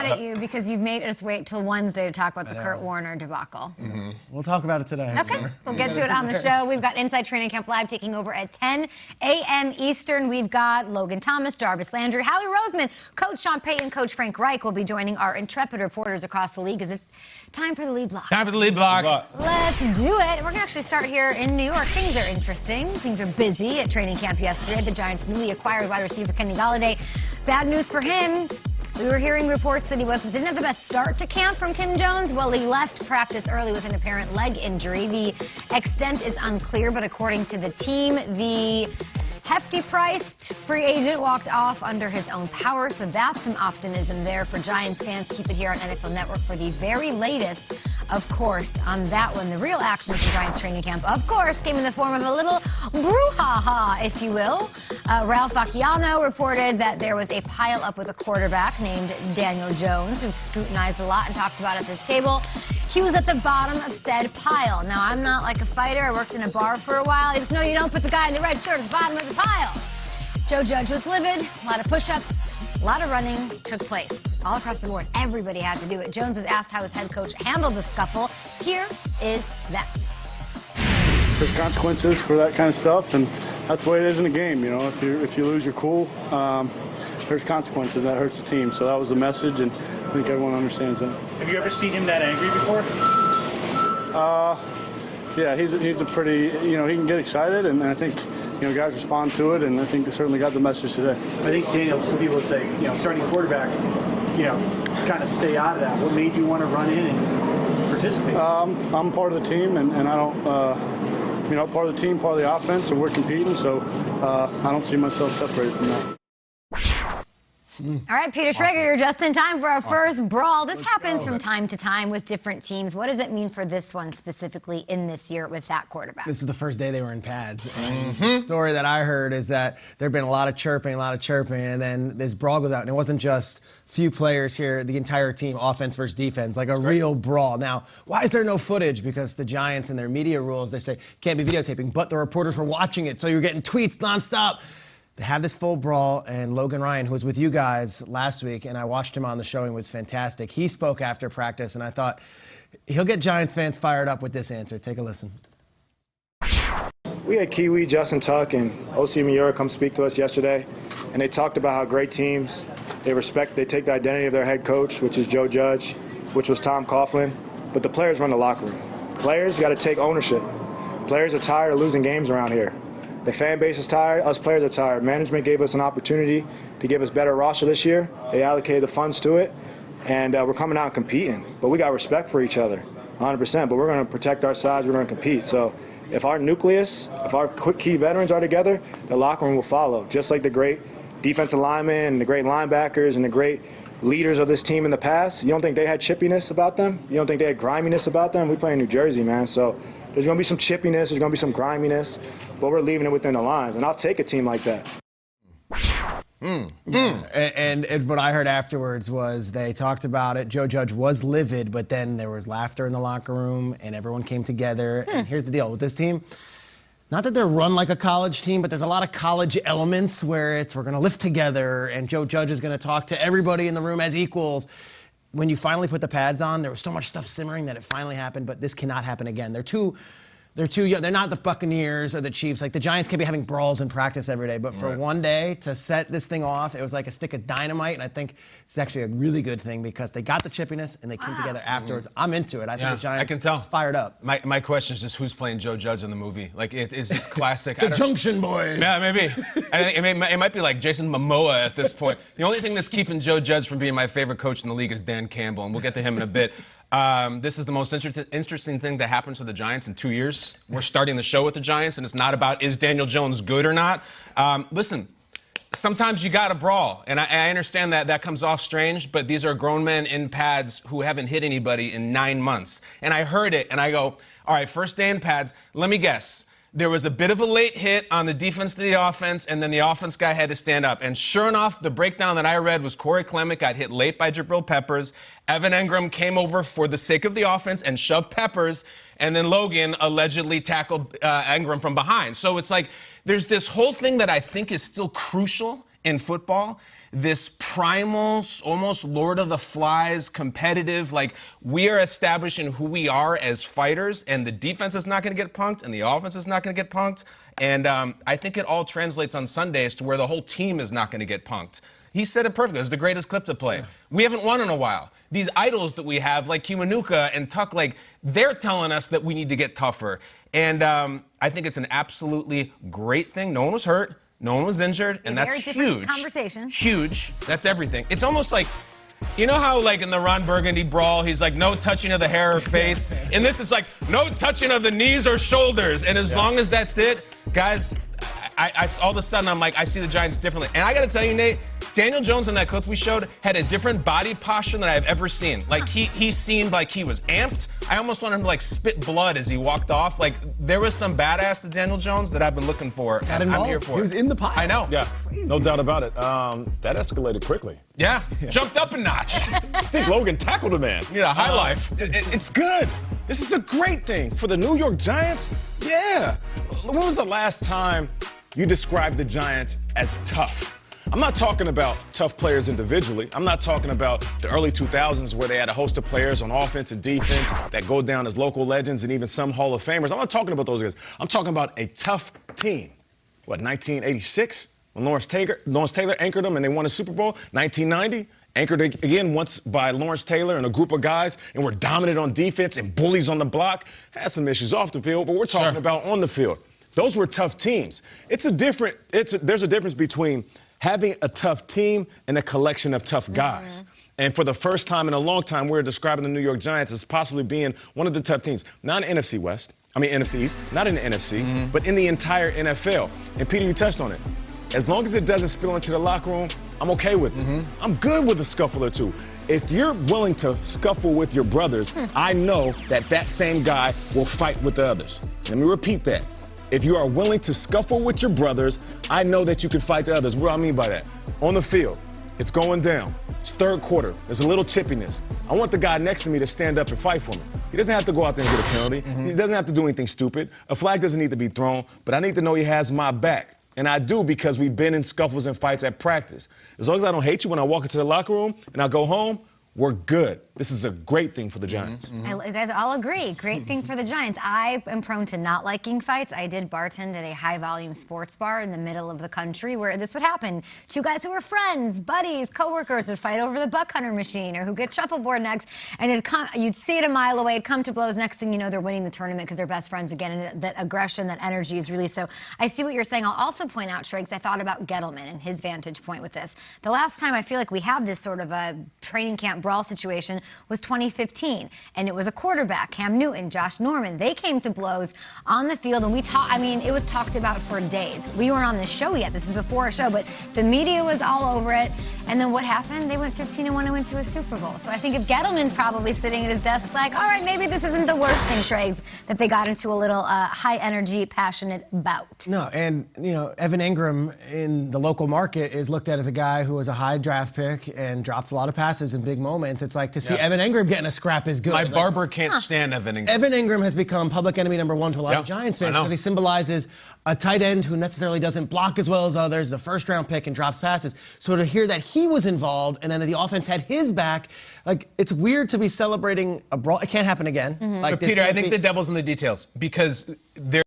At you because you've made us wait till Wednesday to talk about the Kurt Warner debacle. We'll talk about it today. Okay, we'll get to it on the show. We've got Inside Training Camp Live taking over at 10 a.m. Eastern. We've got Logan Thomas, Jarvis Landry, Howie Roseman, Coach Sean Payton, Coach Frank Reich will be joining our intrepid reporters across the league. Is it time for the lead block? Time for the lead block. Let's do it. We're going to actually start here in New York. Things are interesting. Things are busy at training camp yesterday. The Giants' newly acquired wide receiver Kenny Golladay. Bad news for him. We were hearing reports that he didn't have the best start to camp from Kim Jones. Well, he left practice early with an apparent leg injury. The extent is unclear, but according to the team, the hefty-priced free agent walked off under his own power, so that's some optimism there for Giants fans. Keep it here on NFL Network for the very latest, of course, on that one. The real action from Giants training camp, of course, came in the form of a little brouhaha, if you will. Ralph Acciano reported that there was a pile-up with a quarterback named Daniel Jones, who scrutinized a lot and talked about at this table. He was at the bottom of said pile. Now, I'm not like a fighter. I worked in a bar for a while. I just know you don't put the guy in the red shirt at the bottom of the pile. Joe Judge was livid. A lot of push-ups, a lot of running took place all across the board. Everybody had to do it. Jones was asked how his head coach handled the scuffle. Here is that. There's consequences for that kind of stuff, and that's the way it is in a game. You know, if you lose your cool, there's consequences. That hurts the team. So that was the message, and I think everyone understands that. Have you ever seen him that angry before? Yeah, he's a pretty, he can get excited, and I think, guys respond to it, and I think they certainly got the message today. I think, Daniel, some people would say, starting quarterback, kind of stay out of that. What made you want to run in and participate? I'm part of the team, and I don't, part of the team, part of the offense, and we're competing, so I don't see myself separated from that. All right, Peter Schrager, you're just in time for our first brawl. This happens from time to time with different teams. What does it mean for this one specifically in this year with that quarterback? This is the first day they were in pads. And the story that I heard is that there had been a lot of chirping, and then this brawl goes out. And it wasn't just few players here, the entire team, offense versus defense, like a real brawl. Now, why is there no footage? Because the Giants and their media rules, they say can't be videotaping, but the reporters were watching it, so you're getting tweets nonstop. They have this full brawl, and Logan Ryan, who was with you guys last week, and I watched him on the show, and was fantastic. He spoke after practice, and I thought he'll get Giants fans fired up with this answer. Take a listen. We had Kiwi, Justin Tuck, and O.C. Miura come speak to us yesterday, and they talked about how great teams, they take the identity of their head coach, which is Joe Judge, which was Tom Coughlin, but the players run the locker room. Players got to take ownership. Players are tired of losing games around here. The fan base is tired. Us players are tired. Management gave us an opportunity to give us better roster this year. They allocated the funds to it, and we're coming out and competing. But we got respect for each other, 100%. But we're going to protect our sides. We're going to compete. So if our nucleus, if our key veterans are together, the locker room will follow. Just like the great defensive linemen and the great linebackers and the great leaders of this team in the past. You don't think they had chippiness about them? You don't think they had griminess about them? We play in New Jersey, man. So there's going to be some chippiness. There's going to be some griminess. But we're leaving it within the lines, and I'll take a team like that. And what I heard afterwards was they talked about it. Joe Judge was livid, but then there was laughter in the locker room, and everyone came together. And here's the deal with this team. Not that they're run like a college team, but there's a lot of college elements where we're going to lift together, and Joe Judge is going to talk to everybody in the room as equals. When you finally put the pads on, there was so much stuff simmering that it finally happened, but this cannot happen again. They're too young. They're not the Buccaneers or the Chiefs. Like, the Giants can't be having brawls in practice every day. But for one day to set this thing off, it was like a stick of dynamite. And I think it's actually a really good thing because they got the chippiness and they came together afterwards. I'm into it. I think the Giants I can tell. Fired up. My question is just who's playing Joe Judge in the movie? Like, it's this classic. The Junction Boys. Yeah, maybe. I think it might be like Jason Momoa at this point. The only thing that's keeping Joe Judge from being my favorite coach in the league is Dan Campbell, and we'll get to him in a bit. This is the most interesting thing that happens to the Giants in 2 years. We're starting the show with the Giants, and it's not about is Daniel Jones good or not. Listen, sometimes you got to brawl, and I understand that comes off strange, but these are grown men in pads who haven't hit anybody in 9 months. And I heard it, and I go, all right, first day in pads, let me guess. There was a bit of a late hit on the defense to the offense, and then the offense guy had to stand up. And sure enough, the breakdown that I read was Corey Clement got hit late by Jabril Peppers. Evan Engram came over for the sake of the offense and shoved Peppers. And then Logan allegedly tackled Engram from behind. So it's like there's this whole thing that I think is still crucial in football this primal, almost Lord of the Flies, competitive, like we are establishing who we are as fighters, and the defense is not going to get punked, and the offense is not going to get punked. And I think it all translates on Sundays to where the whole team is not going to get punked. He said it perfectly. It was the greatest clip to play. We haven't won in a while. These idols that we have, like Kiwanuka and Tuck, like they're telling us that we need to get tougher. And I think it's an absolutely great thing. No one was hurt. No one was injured. And that's huge. Conversation. Huge. That's everything. It's almost like, you know how like in the Ron Burgundy brawl, he's like, no touching of the hair or face. In this, it's like, no touching of the knees or shoulders. And as long as that's it, guys, I all of a sudden, I'm like, I see the Giants differently. And I got to tell you, Nate, Daniel Jones in that clip we showed had a different body posture than I've ever seen. Like, he seemed like he was amped. I almost wanted him to, like, spit blood as he walked off. Like, there was some badass to Daniel Jones that I've been looking for. Got I'm involved. here for it. He was in the pile. I know. Yeah, no doubt about it. That escalated quickly. Yeah, jumped up a notch. I think Logan tackled a man. Yeah, high life. It's good. This is a great thing for the New York Giants. Yeah. When was the last time you described the Giants as tough? I'm not talking about tough players individually. I'm not talking about the early 2000s where they had a host of players on offense and defense that go down as local legends and even some Hall of Famers. I'm not talking about those guys. I'm talking about a tough team. What, 1986? When Lawrence Taylor anchored them and they won a Super Bowl? 1990? Anchored again once by Lawrence Taylor and a group of guys, and were dominant on defense and bullies on the block. Had some issues off the field, but we're talking about on the field. Those were tough teams. There's a difference between having a tough team and a collection of tough guys. And for the first time in a long time, we're describing the New York Giants as possibly being one of the tough teams. Not in NFC West, NFC East, not in the NFC, but in the entire NFL. And Peter, you touched on it. As long as it doesn't spill into the locker room, I'm okay with it. I'm good with a scuffle or two. If you're willing to scuffle with your brothers, I know that that same guy will fight with the others. Let me repeat that. If you are willing to scuffle with your brothers, I know that you can fight the others. What do I mean by that? On the field, it's going down. It's third quarter. There's a little chippiness. I want the guy next to me to stand up and fight for me. He doesn't have to go out there and get a penalty. He doesn't have to do anything stupid. A flag doesn't need to be thrown, but I need to know he has my back. And I do, because we've been in scuffles and fights at practice. As long as I don't hate you when I walk into the locker room and I go home, we're good. This is a great thing for the Giants. You guys all agree. Great thing for the Giants. I am prone to not liking fights. I did bartend at a high-volume sports bar in the middle of the country where this would happen. Two guys who were friends, buddies, coworkers would fight over the buck hunter machine or who get shuffleboard next, and you'd see it a mile away. It'd come to blows. Next thing you know, they're winning the tournament because they're best friends again, and that aggression, that energy is released. So I see what you're saying. I'll also point out, Triggs, I thought about Gettleman and his vantage point with this. The last time I feel like we had this sort of a training camp brawl situation was 2015, and it was a quarterback, Cam Newton, Josh Norman. They came to blows on the field, and it was talked about for days. We weren't on the show yet. This is before a show, but the media was all over it. And then what happened? They went 15-1 and went to a Super Bowl. So I think if Gettleman's probably sitting at his desk like, all right, maybe this isn't the worst thing, Triggs, that they got into a little high-energy, passionate bout. No, and, Evan Ingram in the local market is looked at as a guy who was a high draft pick and drops a lot of passes in big moments. It's like to see Evan Ingram getting a scrap is good. My barber can't stand Evan Ingram. Evan Ingram has become public enemy number one to a lot of Giants fans because he symbolizes a tight end who necessarily doesn't block as well as others, a first-round pick and drops passes. So to hear that he was involved and then that the offense had his back, like, it's weird to be celebrating a brawl. It can't happen again. But Peter, I think the devil's in the details because there